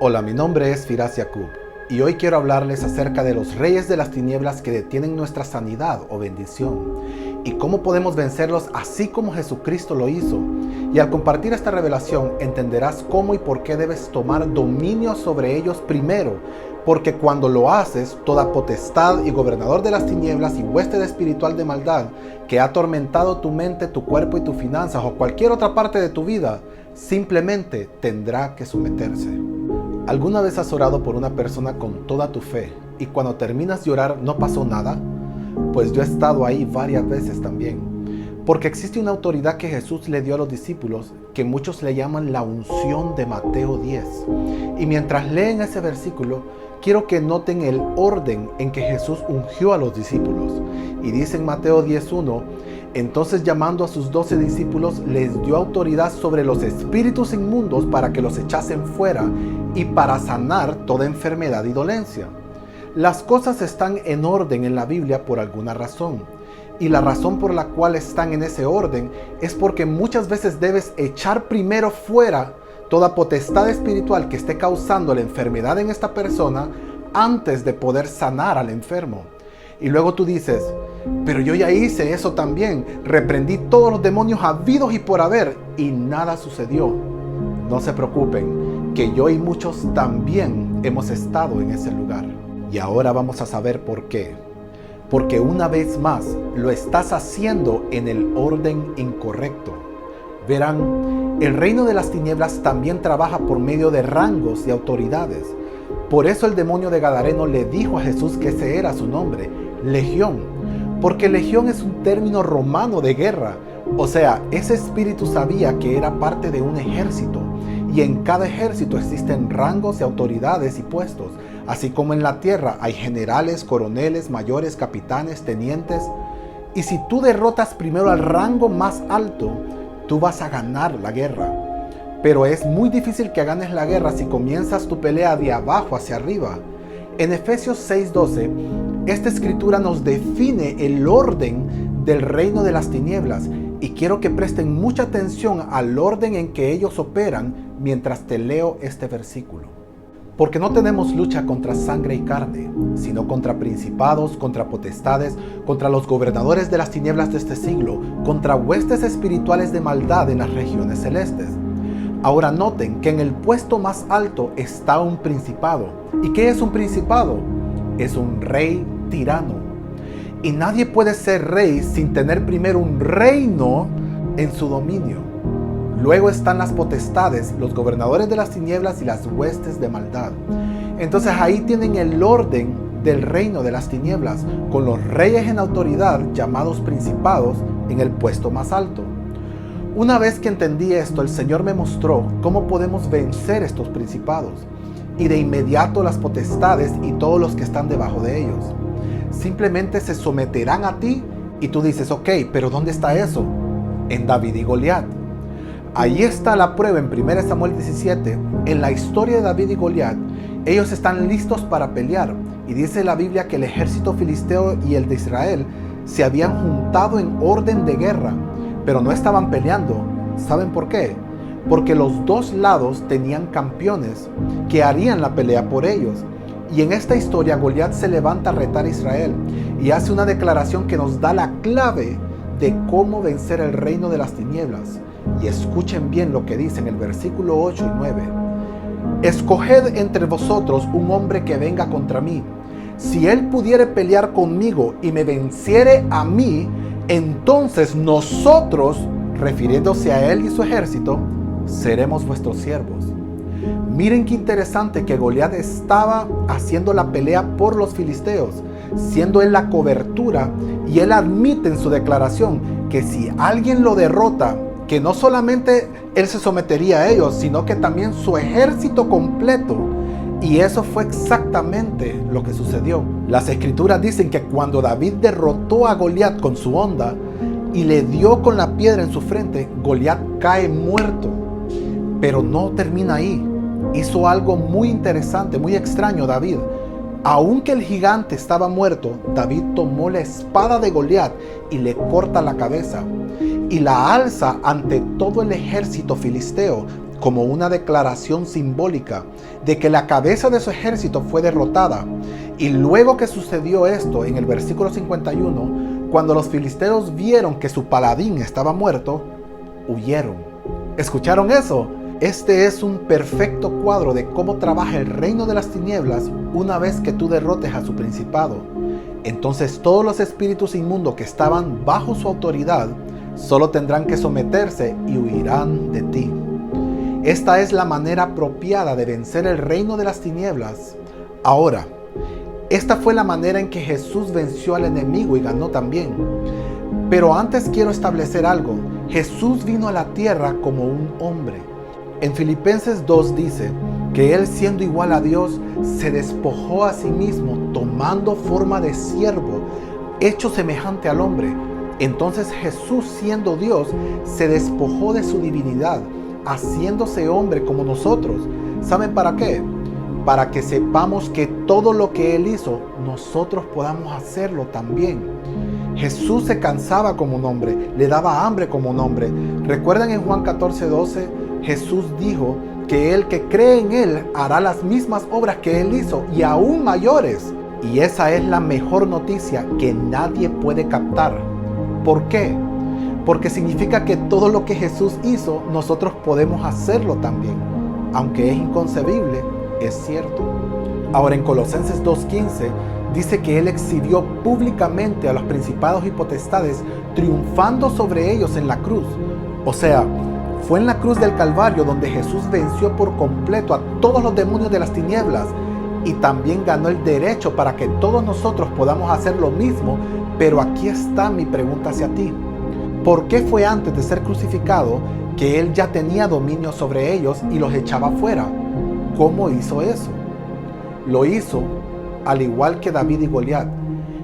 Hola, mi nombre es Firas Yakub y hoy quiero hablarles acerca de los reyes de las tinieblas que detienen nuestra sanidad o bendición y cómo podemos vencerlos así como Jesucristo lo hizo. Y al compartir esta revelación entenderás cómo y por qué debes tomar dominio sobre ellos primero, porque cuando lo haces, toda potestad y gobernador de las tinieblas y huésped espiritual de maldad que ha atormentado tu mente, tu cuerpo y tus finanzas o cualquier otra parte de tu vida, simplemente tendrá que someterse. ¿Alguna vez has orado por una persona con toda tu fe y cuando terminas de orar no pasó nada? Pues yo he estado ahí varias veces también. Porque existe una autoridad que Jesús le dio a los discípulos que muchos le llaman la unción de Mateo 10. Y mientras leen ese versículo, quiero que noten el orden en que Jesús ungió a los discípulos. Y dice en Mateo 10:1, entonces llamando a sus 12 discípulos, les dio autoridad sobre los espíritus inmundos para que los echasen fuera y para sanar toda enfermedad y dolencia. Las cosas están en orden en la Biblia por alguna razón. Y la razón por la cual están en ese orden es porque muchas veces debes echar primero fuera toda potestad espiritual que esté causando la enfermedad en esta persona antes de poder sanar al enfermo. Y luego tú dices, pero yo ya hice eso también, reprendí todos los demonios habidos y por haber y nada sucedió. No se preocupen, que yo y muchos también hemos estado en ese lugar. Y ahora vamos a saber por qué. Porque una vez más lo estás haciendo en el orden incorrecto. Verán, el reino de las tinieblas también trabaja por medio de rangos y autoridades. Por eso el demonio de Gadareno le dijo a Jesús que ese era su nombre, Legión. Porque legión es un término romano de guerra. O sea, ese espíritu sabía que era parte de un ejército. Y en cada ejército existen rangos y autoridades y puestos. Así como en la tierra hay generales, coroneles, mayores, capitanes, tenientes. Y si tú derrotas primero al rango más alto, tú vas a ganar la guerra. Pero es muy difícil que ganes la guerra si comienzas tu pelea de abajo hacia arriba. En Efesios 6:12, esta escritura nos define el orden del reino de las tinieblas. Y quiero que presten mucha atención al orden en que ellos operan mientras te leo este versículo. Porque no tenemos lucha contra sangre y carne, sino contra principados, contra potestades, contra los gobernadores de las tinieblas de este siglo, contra huestes espirituales de maldad en las regiones celestes. Ahora noten que en el puesto más alto está un principado. ¿Y qué es un principado? Es un rey tirano. Y nadie puede ser rey sin tener primero un reino en su dominio. Luego están las potestades, los gobernadores de las tinieblas y las huestes de maldad. Entonces ahí tienen el orden del reino de las tinieblas, con los reyes en autoridad llamados principados en el puesto más alto. Una vez que entendí esto, el Señor me mostró cómo podemos vencer estos principados y de inmediato las potestades y todos los que están debajo de ellos. Simplemente se someterán a ti y tú dices, ok, pero ¿dónde está eso? En David y Goliat. Ahí está la prueba en 1 Samuel 17. En la historia de David y Goliat, ellos están listos para pelear. Y dice la Biblia que el ejército filisteo y el de Israel se habían juntado en orden de guerra, pero no estaban peleando. ¿Saben por qué? Porque los dos lados tenían campeones que harían la pelea por ellos. Y en esta historia Goliat se levanta a retar a Israel y hace una declaración que nos da la clave de cómo vencer el reino de las tinieblas. Y escuchen bien lo que dice en el versículo 8 y 9. Escoged entre vosotros un hombre que venga contra mí. Si él pudiere pelear conmigo y me venciere a mí, entonces nosotros, refiriéndose a él y su ejército, seremos vuestros siervos. Miren qué interesante que Goliat estaba haciendo la pelea por los filisteos, siendo él la cobertura, y él admite en su declaración que si alguien lo derrota, que no solamente él se sometería a ellos, sino que también su ejército completo. Y eso fue exactamente lo que sucedió. Las escrituras dicen que cuando David derrotó a Goliat con su honda y le dio con la piedra en su frente, Goliat cae muerto. Pero no termina ahí. Hizo algo muy interesante, muy extraño David. Aunque el gigante estaba muerto, David tomó la espada de Goliat y le corta la cabeza y la alza ante todo el ejército filisteo, como una declaración simbólica de que la cabeza de su ejército fue derrotada. Y luego que sucedió esto, en el versículo 51, cuando los filisteos vieron que su paladín estaba muerto, huyeron. ¿Escucharon eso? Este es un perfecto cuadro de cómo trabaja el reino de las tinieblas una vez que tú derrotes a su principado. Entonces todos los espíritus inmundos que estaban bajo su autoridad solo tendrán que someterse y huirán de ti. Esta es la manera apropiada de vencer el reino de las tinieblas. Ahora, esta fue la manera en que Jesús venció al enemigo y ganó también. Pero antes quiero establecer algo. Jesús vino a la tierra como un hombre. En Filipenses 2 dice que Él, siendo igual a Dios, se despojó a sí mismo, tomando forma de siervo, hecho semejante al hombre. Entonces Jesús, siendo Dios, se despojó de su divinidad, haciéndose hombre como nosotros. ¿Saben para qué? Para que sepamos que todo lo que Él hizo, nosotros podamos hacerlo también. Jesús se cansaba como un hombre, le daba hambre como un hombre. ¿Recuerdan en Juan 14:12? Jesús dijo que el que cree en Él hará las mismas obras que Él hizo y aún mayores. Y esa es la mejor noticia que nadie puede captar. ¿Por qué? Porque significa que todo lo que Jesús hizo, nosotros podemos hacerlo también. Aunque es inconcebible, es cierto. Ahora en Colosenses 2:15 dice que Él exhibió públicamente a los principados y potestades, triunfando sobre ellos en la cruz. O sea, fue en la cruz del Calvario donde Jesús venció por completo a todos los demonios de las tinieblas y también ganó el derecho para que todos nosotros podamos hacer lo mismo. Pero aquí está mi pregunta hacia ti. ¿Por qué fue antes de ser crucificado que Él ya tenía dominio sobre ellos y los echaba fuera? ¿Cómo hizo eso? Lo hizo al igual que David y Goliat.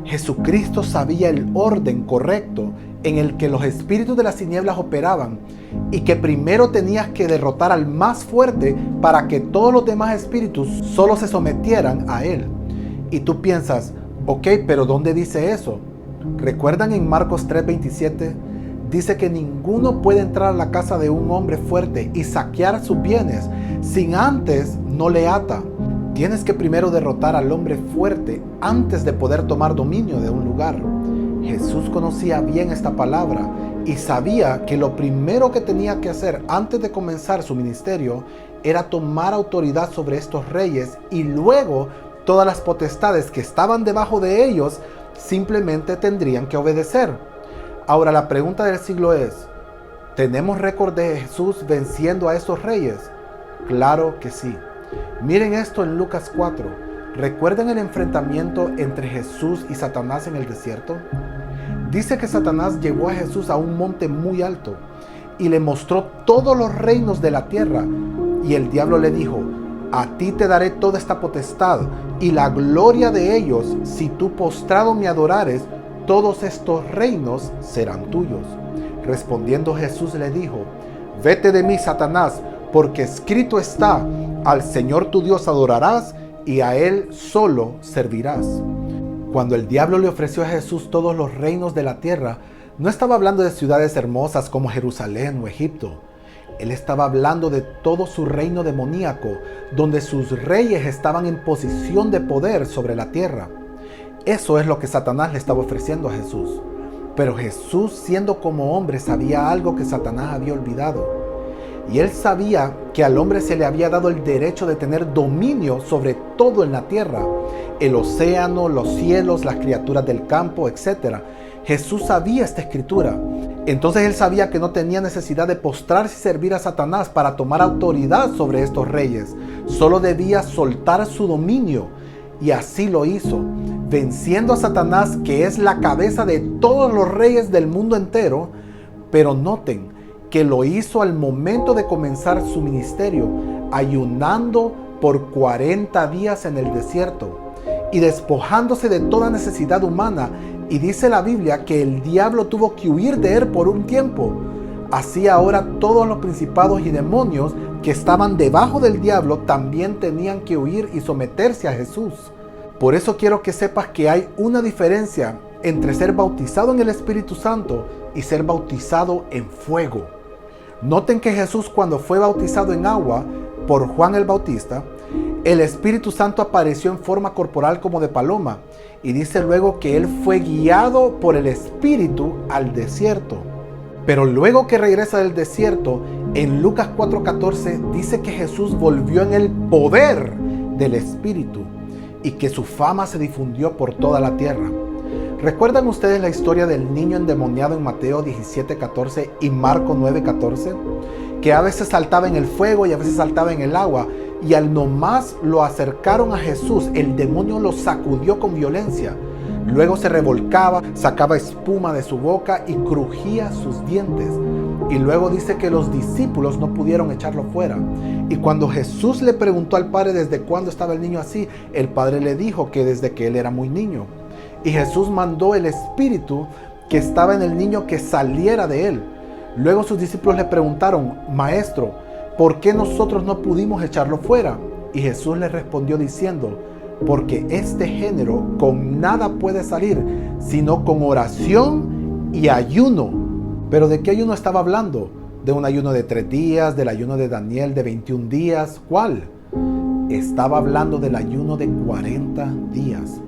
Jesucristo sabía el orden correcto en el que los espíritus de las tinieblas operaban y que primero tenías que derrotar al más fuerte para que todos los demás espíritus solo se sometieran a Él. Y tú piensas, ok, pero ¿dónde dice eso? ¿Recuerdan en Marcos 3:27? Dice que ninguno puede entrar a la casa de un hombre fuerte y saquear sus bienes sin antes no le ata. Tienes que primero derrotar al hombre fuerte antes de poder tomar dominio de un lugar. Jesús conocía bien esta palabra y sabía que lo primero que tenía que hacer antes de comenzar su ministerio era tomar autoridad sobre estos reyes, y luego todas las potestades que estaban debajo de ellos simplemente tendrían que obedecer. Ahora la pregunta del siglo es, ¿tenemos récord de Jesús venciendo a estos reyes? Claro que sí. Miren esto en Lucas 4. ¿Recuerdan el enfrentamiento entre Jesús y Satanás en el desierto? Dice que Satanás llevó a Jesús a un monte muy alto y le mostró todos los reinos de la tierra. Y el diablo le dijo, a ti te daré toda esta potestad y la gloria de ellos. Si tú postrado me adorares, todos estos reinos serán tuyos. Respondiendo Jesús le dijo, vete de mí, Satanás, porque escrito está, al Señor tu Dios adorarás y a Él solo servirás. Cuando el diablo le ofreció a Jesús todos los reinos de la tierra, no estaba hablando de ciudades hermosas como Jerusalén o Egipto. Él estaba hablando de todo su reino demoníaco, donde sus reyes estaban en posición de poder sobre la tierra. Eso es lo que Satanás le estaba ofreciendo a Jesús. Pero Jesús, siendo como hombre, sabía algo que Satanás había olvidado. Y él sabía que al hombre se le había dado el derecho de tener dominio sobre todo en la tierra, el océano, los cielos, las criaturas del campo, etc. Jesús sabía esta escritura. Entonces él sabía que no tenía necesidad de postrarse y servir a Satanás para tomar autoridad sobre estos reyes. Solo debía soltar su dominio. Y así lo hizo, venciendo a Satanás, que es la cabeza de todos los reyes del mundo entero. Pero noten que lo hizo al momento de comenzar su ministerio, ayunando por 40 días en el desierto y despojándose de toda necesidad humana. Y dice la Biblia que el diablo tuvo que huir de él por un tiempo. Así ahora todos los principados y demonios que estaban debajo del diablo también tenían que huir y someterse a Jesús. Por eso quiero que sepas que hay una diferencia entre ser bautizado en el Espíritu Santo y ser bautizado en fuego. Noten que Jesús, cuando fue bautizado en agua por Juan el Bautista, el Espíritu Santo apareció en forma corporal como de paloma, y dice luego que él fue guiado por el Espíritu al desierto. Pero luego que regresa del desierto, en Lucas 4:14 dice que Jesús volvió en el poder del Espíritu y que su fama se difundió por toda la tierra. ¿Recuerdan ustedes la historia del niño endemoniado en Mateo 17:14 y Marco 9:14? Que a veces saltaba en el fuego y a veces saltaba en el agua, y al nomás lo acercaron a Jesús, el demonio lo sacudió con violencia. Luego se revolcaba, sacaba espuma de su boca y crujía sus dientes. Y luego dice que los discípulos no pudieron echarlo fuera. Y cuando Jesús le preguntó al padre desde cuándo estaba el niño así, el padre le dijo que desde que él era muy niño. Y Jesús mandó el espíritu que estaba en el niño que saliera de él. Luego sus discípulos le preguntaron: Maestro, ¿por qué nosotros no pudimos echarlo fuera? Y Jesús les respondió diciendo: porque este género con nada puede salir, sino con oración y ayuno. ¿Pero de qué ayuno estaba hablando? ¿De un ayuno de 3 días? ¿Del ayuno de Daniel de 21 días? ¿Cuál? Estaba hablando del ayuno de 40 días.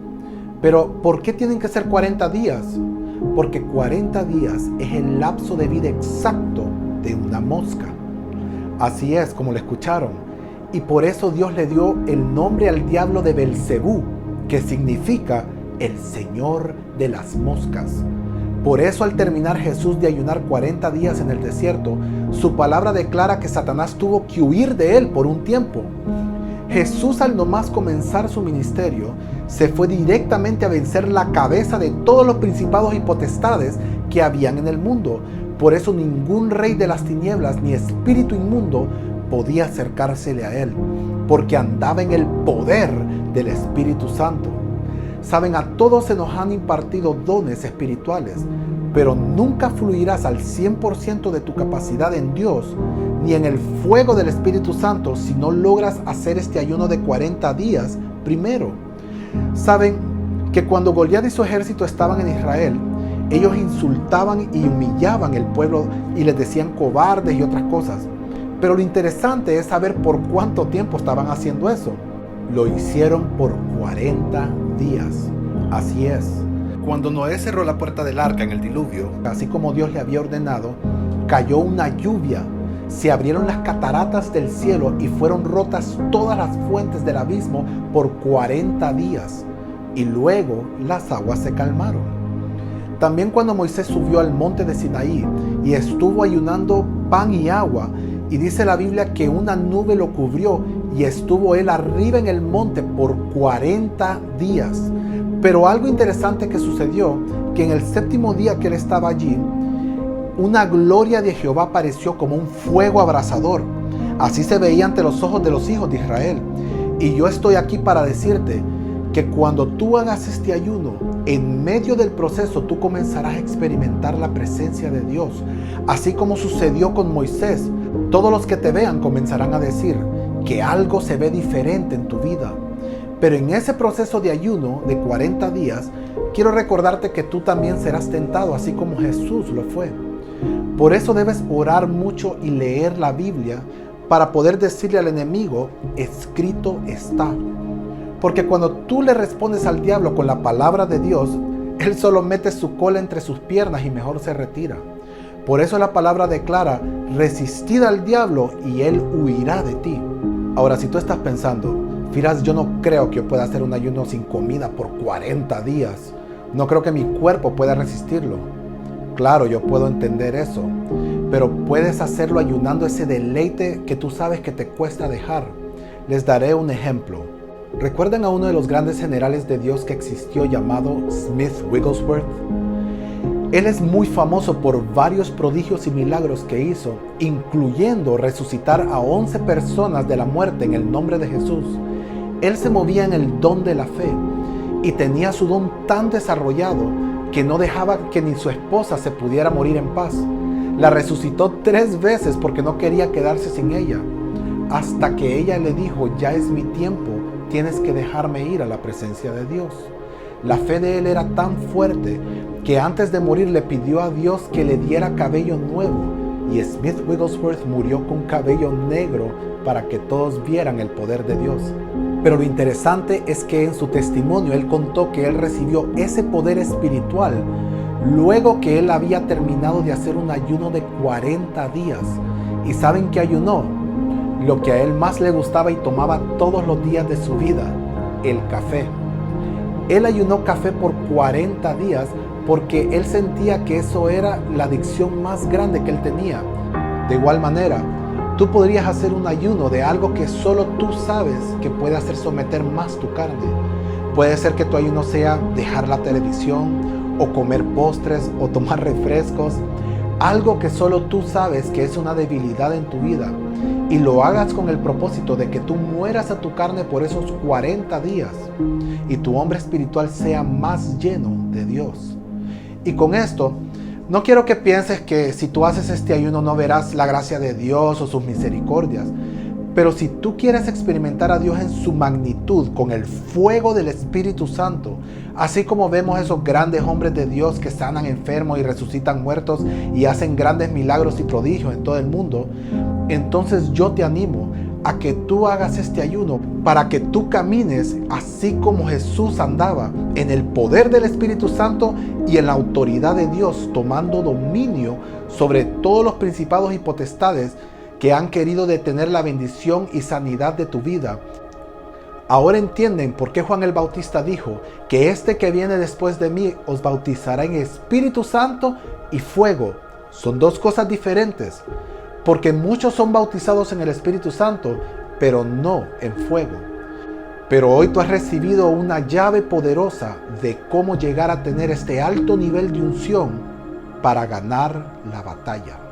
¿Pero por qué tienen que ser 40 días? Porque 40 días es el lapso de vida exacto de una mosca. Así es, como lo escucharon. Y por eso Dios le dio el nombre al diablo de Belcebú, que significa el señor de las moscas. Por eso, al terminar Jesús de ayunar 40 días en el desierto, su palabra declara que Satanás tuvo que huir de él por un tiempo. Jesús, al nomás comenzar su ministerio, se fue directamente a vencer la cabeza de todos los principados y potestades que habían en el mundo. Por eso ningún rey de las tinieblas ni espíritu inmundo podía acercársele a él, porque andaba en el poder del Espíritu Santo. Saben, a todos se nos han impartido dones espirituales, pero nunca fluirás al 100% de tu capacidad en Dios, ni en el fuego del Espíritu Santo, si no logras hacer este ayuno de 40 días primero. Saben que cuando Goliat y su ejército estaban en Israel, ellos insultaban y humillaban el pueblo y les decían cobardes y otras cosas. Pero lo interesante es saber por cuánto tiempo estaban haciendo eso. Lo hicieron por 40 días. Así es. Cuando Noé cerró la puerta del arca en el diluvio, así como Dios le había ordenado, cayó una lluvia. Se abrieron las cataratas del cielo y fueron rotas todas las fuentes del abismo por 40 días. Y luego las aguas se calmaron. También cuando Moisés subió al monte de Sinaí y estuvo ayunando pan y agua, y dice la Biblia que una nube lo cubrió y estuvo él arriba en el monte por 40 días. Pero algo interesante que sucedió, que en el 7º día que él estaba allí, una gloria de Jehová apareció como un fuego abrasador. Así se veía ante los ojos de los hijos de Israel. Y yo estoy aquí para decirte que cuando tú hagas este ayuno, en medio del proceso tú comenzarás a experimentar la presencia de Dios. Así como sucedió con Moisés, todos los que te vean comenzarán a decir que algo se ve diferente en tu vida. Pero en ese proceso de ayuno de 40 días, quiero recordarte que tú también serás tentado, así como Jesús lo fue. Por eso debes orar mucho y leer la Biblia para poder decirle al enemigo: escrito está. Porque cuando tú le respondes al diablo con la palabra de Dios, él solo mete su cola entre sus piernas y mejor se retira. Por eso la palabra declara: resistid al diablo y él huirá de ti. Ahora, si tú estás pensando: Firas, yo no creo que yo pueda hacer un ayuno sin comida por 40 días. No creo que mi cuerpo pueda resistirlo. Claro, yo puedo entender eso. Pero puedes hacerlo ayunando ese deleite que tú sabes que te cuesta dejar. Les daré un ejemplo. ¿Recuerdan a uno de los grandes generales de Dios que existió llamado Smith Wigglesworth? Él es muy famoso por varios prodigios y milagros que hizo, incluyendo resucitar a 11 personas de la muerte en el nombre de Jesús. Él se movía en el don de la fe y tenía su don tan desarrollado que no dejaba que ni su esposa se pudiera morir en paz. La resucitó 3 veces porque no quería quedarse sin ella, hasta que ella le dijo: ya es mi tiempo, tienes que dejarme ir a la presencia de Dios. La fe de él era tan fuerte que antes de morir le pidió a Dios que le diera cabello nuevo y Smith Wigglesworth murió con cabello negro para que todos vieran el poder de Dios. Pero lo interesante es que en su testimonio él contó que él recibió ese poder espiritual luego que él había terminado de hacer un ayuno de 40 días. ¿Y saben qué ayunó? Lo que a él más le gustaba y tomaba todos los días de su vida, el café. Él ayunó café por 40 días porque él sentía que eso era la adicción más grande que él tenía. De igual manera, tú podrías hacer un ayuno de algo que solo tú sabes que puede hacer someter más tu carne. Puede ser que tu ayuno sea dejar la televisión, o comer postres, o tomar refrescos. Algo que solo tú sabes que es una debilidad en tu vida. Y lo hagas con el propósito de que tú mueras a tu carne por esos 40 días. Y tu hombre espiritual sea más lleno de Dios. Y con esto, no quiero que pienses que si tú haces este ayuno no verás la gracia de Dios o sus misericordias. Pero si tú quieres experimentar a Dios en su magnitud, con el fuego del Espíritu Santo, así como vemos esos grandes hombres de Dios que sanan enfermos y resucitan muertos y hacen grandes milagros y prodigios en todo el mundo, entonces yo te animo a que tú hagas este ayuno para que tú camines así como Jesús andaba, en el poder del Espíritu Santo y en la autoridad de Dios, tomando dominio sobre todos los principados y potestades que han querido detener la bendición y sanidad de tu vida. Ahora entienden por qué Juan el Bautista dijo que este que viene después de mí os bautizará en Espíritu Santo y fuego. Son dos cosas diferentes, porque muchos son bautizados en el Espíritu Santo, pero no en fuego. Pero hoy tú has recibido una llave poderosa de cómo llegar a tener este alto nivel de unción para ganar la batalla.